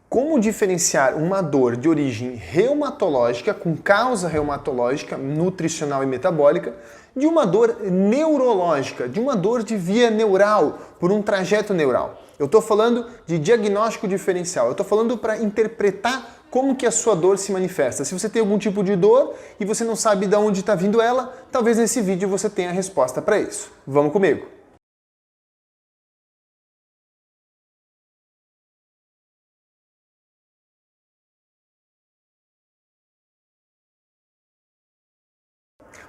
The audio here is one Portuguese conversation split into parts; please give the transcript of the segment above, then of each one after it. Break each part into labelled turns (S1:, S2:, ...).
S1: Como diferenciar uma dor de origem reumatológica, com causa reumatológica, nutricional e metabólica, de uma dor neurológica, de uma dor de via neural, por um trajeto neural? Eu estou falando de diagnóstico diferencial, eu estou falando para interpretar como que a sua dor se manifesta. Se você tem algum tipo de dor e você não sabe de onde está vindo ela, talvez nesse vídeo você tenha a resposta para isso. Vamos comigo!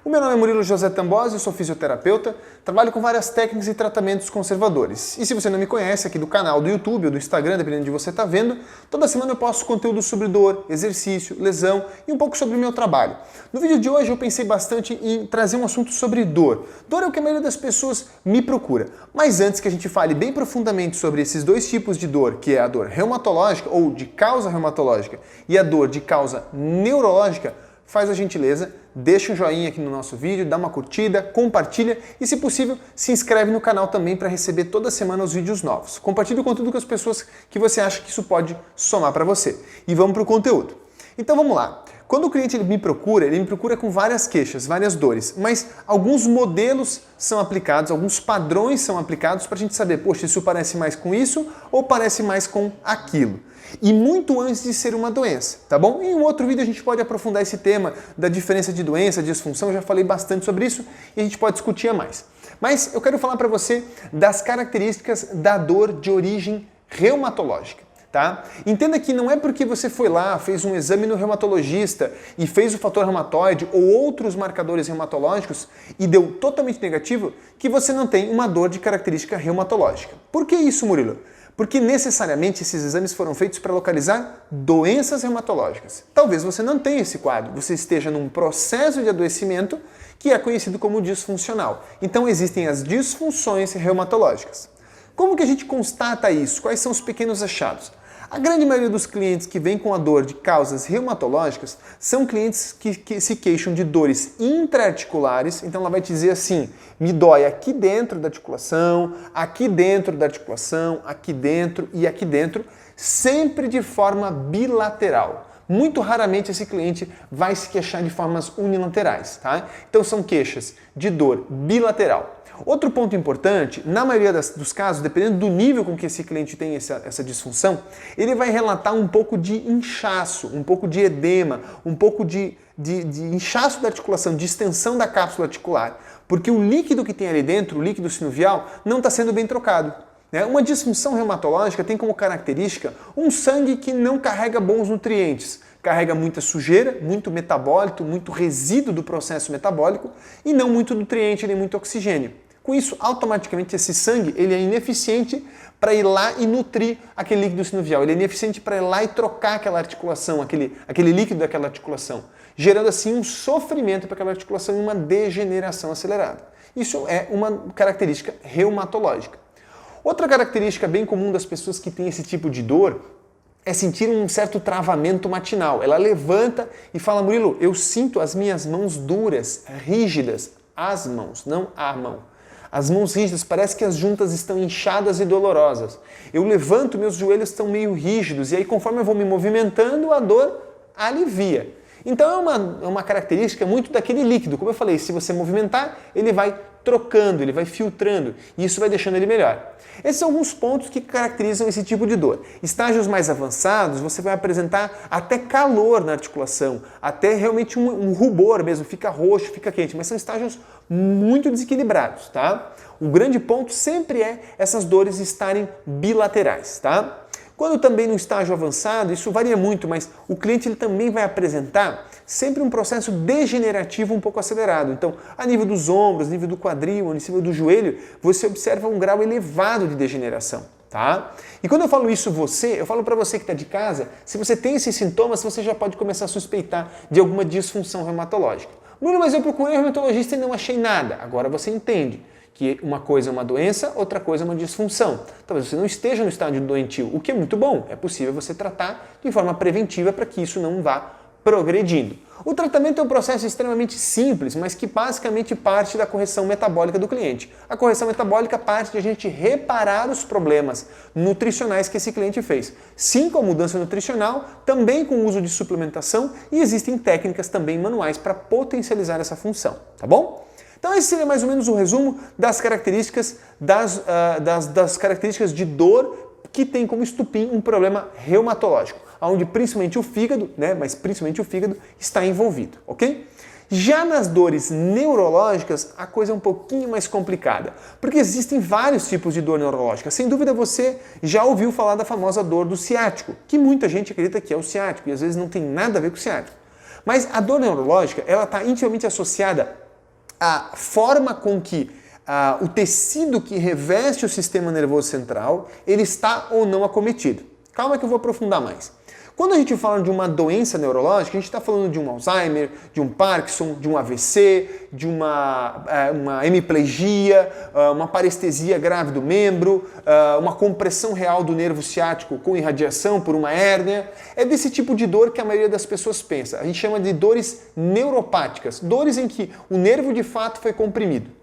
S1: O meu nome é Murilo José Tambosi, eu sou fisioterapeuta, trabalho com várias técnicas e tratamentos conservadores. E se você não me conhece aqui do canal do YouTube ou do Instagram, dependendo de você está vendo, toda semana eu posto conteúdo sobre dor, exercício, lesão e um pouco sobre o meu trabalho. No vídeo de hoje eu pensei bastante em trazer um assunto sobre dor. Dor é o que a maioria das pessoas me procura. Mas antes que a gente fale bem profundamente sobre esses dois tipos de dor, que é a dor reumatológica ou de causa reumatológica e a dor de causa neurológica, faz a gentileza, deixa um joinha aqui no nosso vídeo, dá uma curtida, compartilha e, se possível, se inscreve no canal também para receber toda semana os vídeos novos. Compartilhe o conteúdo com as pessoas que você acha que isso pode somar para você. E vamos para o conteúdo. Então vamos lá. Quando o cliente ele me procura com várias queixas, várias dores, mas alguns modelos são aplicados, alguns padrões são aplicados para a gente saber, poxa, isso parece mais com isso ou parece mais com aquilo. E muito antes de ser uma doença, tá bom? Em um outro vídeo a gente pode aprofundar esse tema da diferença de doença, disfunção, eu já falei bastante sobre isso e a gente pode discutir mais. Mas eu quero falar para você das características da dor de origem reumatológica. Tá? Entenda que não é porque você foi lá, fez um exame no reumatologista e fez o fator reumatoide ou outros marcadores reumatológicos e deu totalmente negativo que você não tem uma dor de característica reumatológica. Por que isso, Murilo? Porque necessariamente esses exames foram feitos para localizar doenças reumatológicas. Talvez você não tenha esse quadro, você esteja num processo de adoecimento que é conhecido como disfuncional. Então existem as disfunções reumatológicas. Como que a gente constata isso? Quais são os pequenos achados? A grande maioria dos clientes que vêm com a dor de causas reumatológicas são clientes que se queixam de dores intraarticulares, então ela vai te dizer assim, me dói aqui dentro da articulação, aqui dentro da articulação, aqui dentro e aqui dentro, sempre de forma bilateral. Muito raramente esse cliente vai se queixar de formas unilaterais, tá? Então são queixas de dor bilateral. Outro ponto importante, na maioria dos casos, dependendo do nível com que esse cliente tem essa disfunção, ele vai relatar um pouco de inchaço, um pouco de edema, um pouco de inchaço da articulação, de extensão da cápsula articular, porque o líquido que tem ali dentro, o líquido sinovial, não está sendo bem trocado. Uma disfunção reumatológica tem como característica um sangue que não carrega bons nutrientes, carrega muita sujeira, muito metabólito, muito resíduo do processo metabólico e não muito nutriente nem muito oxigênio. Com isso, automaticamente esse sangue ele é ineficiente para ir lá e nutrir aquele líquido sinovial, ele é ineficiente para ir lá e trocar aquela articulação, aquele líquido daquela articulação, gerando assim um sofrimento para aquela articulação e uma degeneração acelerada. Isso é uma característica reumatológica. Outra característica bem comum das pessoas que têm esse tipo de dor é sentir um certo travamento matinal. Ela levanta e fala, Murilo, eu sinto as minhas mãos duras, rígidas, as mãos, não a mão. As mãos rígidas, parece que as juntas estão inchadas e dolorosas. Eu levanto, meus joelhos estão meio rígidos e aí conforme eu vou me movimentando, a dor alivia. Então é uma característica muito daquele líquido. Como eu falei, se você movimentar, ele vai trocando, ele vai filtrando e isso vai deixando ele melhor. Esses são alguns pontos que caracterizam esse tipo de dor. Estágios mais avançados, você vai apresentar até calor na articulação, até realmente um rubor mesmo, fica roxo, fica quente, mas são estágios muito desequilibrados, tá? O grande ponto sempre é essas dores estarem bilaterais, tá? Quando também no estágio avançado, isso varia muito, mas o cliente ele também vai apresentar sempre um processo degenerativo um pouco acelerado. Então, a nível dos ombros, a nível do quadril, a nível do joelho, você observa um grau elevado de degeneração. Tá? E quando eu falo isso eu falo para você que está de casa, se você tem esses sintomas, você já pode começar a suspeitar de alguma disfunção reumatológica. Bruno, mas eu procurei um reumatologista e não achei nada. Agora você entende que uma coisa é uma doença, outra coisa é uma disfunção. Talvez você não esteja no estágio doentio, o que é muito bom. É possível você tratar de forma preventiva para que isso não vá progredindo. O tratamento é um processo extremamente simples, mas que basicamente parte da correção metabólica do cliente. A correção metabólica parte de a gente reparar os problemas nutricionais que esse cliente fez. Sim, com a mudança nutricional, também com o uso de suplementação e existem técnicas também manuais para potencializar essa função, tá bom? Então esse seria mais ou menos o resumo das características das características de dor que tem como estupim um problema reumatológico, onde principalmente o fígado, mas principalmente o fígado está envolvido, ok? Já nas dores neurológicas, a coisa é um pouquinho mais complicada, porque existem vários tipos de dor neurológica. Sem dúvida você já ouviu falar da famosa dor do ciático, que muita gente acredita que é o ciático e às vezes não tem nada a ver com o ciático. Mas a dor neurológica, ela está intimamente associada à forma com que o tecido que reveste o sistema nervoso central, ele está ou não acometido. Calma que eu vou aprofundar mais. Quando a gente fala de uma doença neurológica, a gente está falando de um Alzheimer, de um Parkinson, de um AVC, de uma hemiplegia, uma parestesia grave do membro, uma compressão real do nervo ciático com irradiação por uma hérnia. É desse tipo de dor que a maioria das pessoas pensa. A gente chama de dores neuropáticas, dores em que o nervo de fato foi comprimido.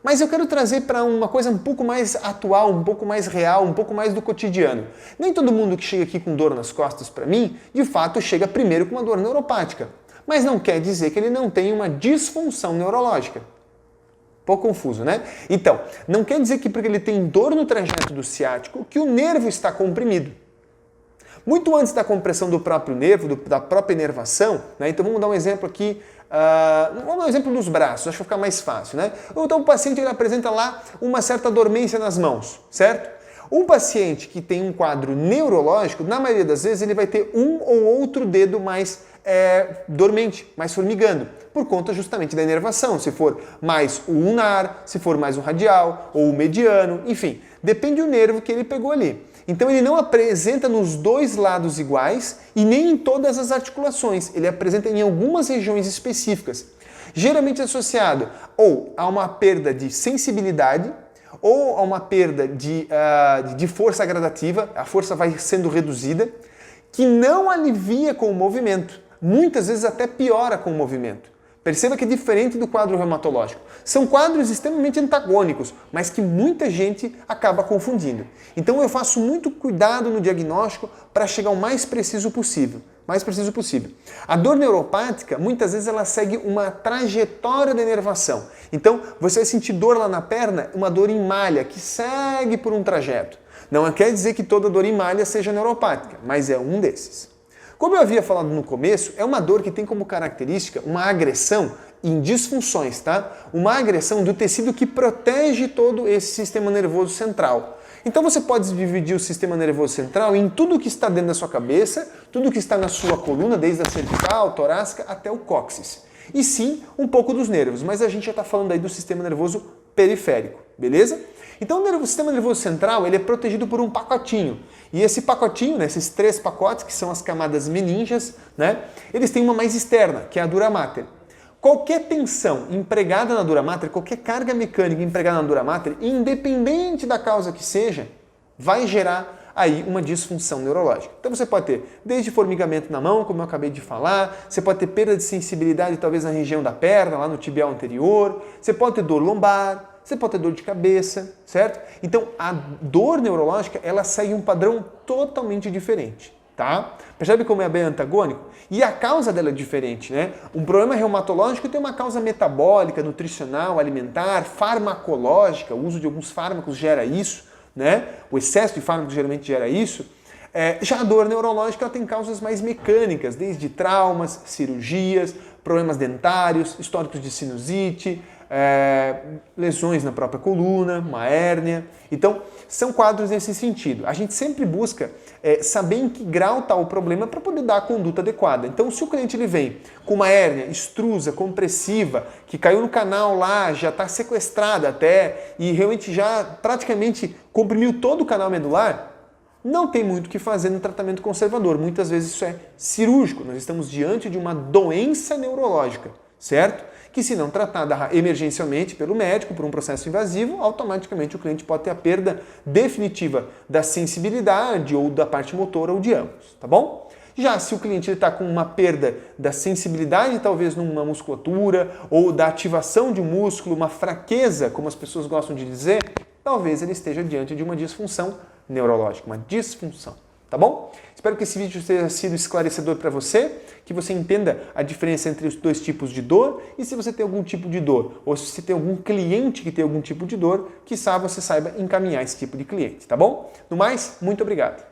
S1: Mas eu quero trazer para uma coisa um pouco mais atual, um pouco mais real, um pouco mais do cotidiano. Nem todo mundo que chega aqui com dor nas costas para mim, de fato, chega primeiro com uma dor neuropática. Mas não quer dizer que ele não tem uma disfunção neurológica. Pouco confuso, né? Então, não quer dizer que porque ele tem dor no trajeto do ciático, que o nervo está comprimido. Muito antes da compressão do próprio nervo, da própria inervação, então vamos dar um exemplo aqui. Vamos dar um exemplo dos braços, acho que vai ficar mais fácil, né? Então o paciente ele apresenta lá uma certa dormência nas mãos, certo? Um paciente que tem um quadro neurológico, na maioria das vezes ele vai ter um ou outro dedo mais dormente, mais formigando, por conta justamente da inervação, se for mais o ulnar, se for mais o radial ou o mediano, enfim, depende do nervo que ele pegou ali. Então ele não apresenta nos dois lados iguais e nem em todas as articulações, ele apresenta em algumas regiões específicas, geralmente associado ou a uma perda de sensibilidade ou a uma perda de força gradativa, a força vai sendo reduzida, que não alivia com o movimento, muitas vezes até piora com o movimento. Perceba que é diferente do quadro reumatológico. São quadros extremamente antagônicos, mas que muita gente acaba confundindo. Então eu faço muito cuidado no diagnóstico para chegar o mais preciso possível. A dor neuropática, muitas vezes ela segue uma trajetória da inervação. Então você vai sentir dor lá na perna, uma dor em malha, que segue por um trajeto. Não quer dizer que toda dor em malha seja neuropática, mas é um desses. Como eu havia falado no começo, é uma dor que tem como característica uma agressão em disfunções, tá? Uma agressão do tecido que protege todo esse sistema nervoso central. Então você pode dividir o sistema nervoso central em tudo que está dentro da sua cabeça, tudo que está na sua coluna, desde a cervical, torácica até o cóccix. E sim, um pouco dos nervos, mas a gente já está falando aí do sistema nervoso periférico, beleza? Então o sistema nervoso central ele é protegido por um pacotinho. E esse pacotinho, esses 3 pacotes, que são as camadas meníngeas, eles têm uma mais externa, que é a dura mater. Qualquer tensão empregada na dura mater, qualquer carga mecânica empregada na dura mater, independente da causa que seja, vai gerar aí uma disfunção neurológica. Então você pode ter desde formigamento na mão, como eu acabei de falar, você pode ter perda de sensibilidade talvez na região da perna, lá no tibial anterior, você pode ter dor lombar, você pode ter dor de cabeça, certo? Então a dor neurológica ela segue um padrão totalmente diferente, tá? Percebe como é bem antagônico? E a causa dela é diferente, né? Um problema reumatológico tem uma causa metabólica, nutricional, alimentar, farmacológica, o uso de alguns fármacos gera isso, né? O excesso de fármacos geralmente gera isso. Já a dor neurológica ela tem causas mais mecânicas, desde traumas, cirurgias, problemas dentários, históricos de sinusite, lesões na própria coluna, uma hérnia. Então, são quadros nesse sentido. A gente sempre busca saber em que grau está o problema para poder dar a conduta adequada. Então, se o cliente ele vem com uma hérnia extrusa, compressiva, que caiu no canal lá, já está sequestrada até e realmente já praticamente comprimiu todo o canal medular, não tem muito o que fazer no tratamento conservador. Muitas vezes isso é cirúrgico. Nós estamos diante de uma doença neurológica, certo? Que se não tratada emergencialmente pelo médico, por um processo invasivo, automaticamente o cliente pode ter a perda definitiva da sensibilidade ou da parte motora ou de ambos, tá bom? Já se o cliente está com uma perda da sensibilidade, talvez numa musculatura, ou da ativação de um músculo, uma fraqueza, como as pessoas gostam de dizer, talvez ele esteja diante de uma disfunção neurológica, uma disfunção. Tá bom? Espero que esse vídeo tenha sido esclarecedor para você, que você entenda a diferença entre os dois tipos de dor e se você tem algum tipo de dor, ou se você tem algum cliente que tem algum tipo de dor, quiçá você saiba encaminhar esse tipo de cliente, tá bom? No mais, muito obrigado.